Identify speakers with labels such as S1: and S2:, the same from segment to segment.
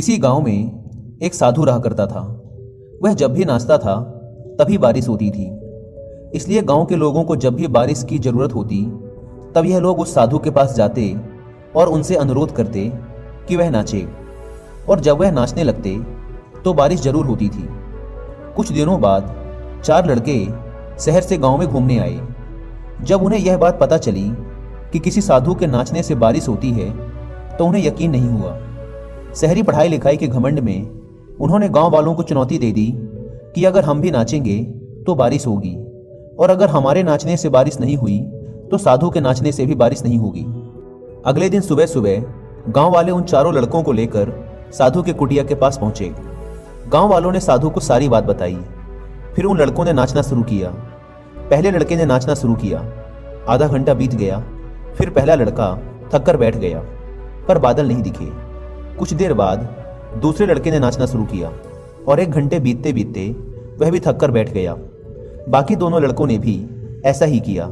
S1: किसी गांव में एक साधु रहा करता था। वह जब भी नाचता था तभी बारिश होती थी। इसलिए गांव के लोगों को जब भी बारिश की जरूरत होती तब यह लोग उस साधु के पास जाते और उनसे अनुरोध करते कि वह नाचे, और जब वह नाचने लगते तो बारिश जरूर होती थी। कुछ दिनों बाद 4 लड़के शहर से गांव में घूमने आए। जब उन्हें यह बात पता चली कि किसी साधु के नाचने से बारिश होती है तो उन्हें यकीन नहीं हुआ। शहरी पढ़ाई लिखाई के घमंड में उन्होंने गांव वालों को चुनौती दे दी कि अगर हम भी नाचेंगे तो बारिश होगी, और अगर हमारे नाचने से बारिश नहीं हुई तो साधु के नाचने से भी बारिश नहीं होगी। अगले दिन सुबह सुबह गांव वाले उन चारों लड़कों को लेकर साधु के कुटिया के पास पहुंचे। गांव वालों ने साधु को सारी बात बताई। फिर उन लड़कों ने नाचना शुरू किया। पहले लड़के ने नाचना शुरू किया। आधा घंटा बीत गया। फिर पहला लड़का थक कर बैठ गया, पर बादल नहीं दिखे। कुछ देर बाद दूसरे लड़के ने नाचना शुरू किया और 1 घंटे बीतते बीतते वह भी थक कर बैठ गया। बाकी दोनों लड़कों ने भी ऐसा ही किया,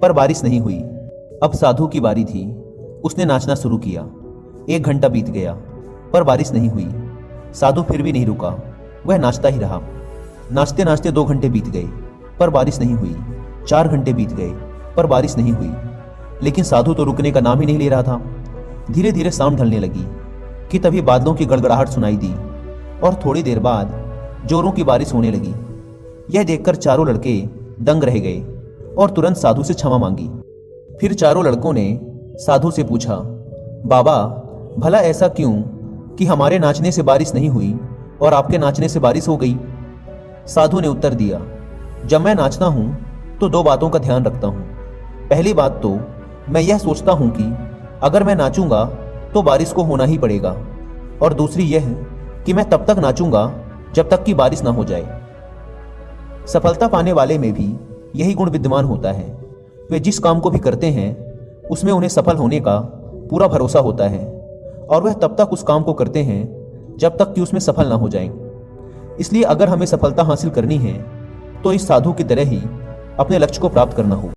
S1: पर बारिश नहीं हुई। अब साधु की बारी थी। उसने नाचना शुरू किया। 1 घंटा बीत गया, पर बारिश नहीं हुई। साधु फिर भी नहीं रुका, वह नाचता ही रहा। नाचते नाचते 2 घंटे बीत गए, पर बारिश नहीं हुई। 4 घंटे बीत गए, पर बारिश नहीं हुई। लेकिन साधु तो रुकने का नाम ही नहीं ले रहा था। धीरे धीरे शाम ढलने लगी कि तभी बादलों की गड़गड़ाहट सुनाई दी और थोड़ी देर बाद जोरों की बारिश होने लगी। यह देखकर चारों लड़के दंग रह गए और तुरंत साधु से क्षमा मांगी। फिर चारों लड़कों ने साधु से पूछा, बाबा, भला ऐसा क्यों कि हमारे नाचने से बारिश नहीं हुई और आपके नाचने से बारिश हो गई? साधु ने उत्तर दिया, जब मैं नाचता हूं तो 2 बातों का ध्यान रखता हूं। पहली बात तो मैं यह सोचता हूं कि अगर मैं नाचूंगा तो बारिश को होना ही पड़ेगा, और दूसरी यह कि मैं तब तक नाचूंगा जब तक कि बारिश ना हो जाए। सफलता पाने वाले में भी यही गुण विद्यमान होता है। वे जिस काम को भी करते हैं उसमें उन्हें सफल होने का पूरा भरोसा होता है, और वह तब तक उस काम को करते हैं जब तक कि उसमें सफल ना हो जाएं। इसलिए अगर हमें सफलता हासिल करनी है तो इस साधु की तरह ही अपने लक्ष्य को प्राप्त करना होगा।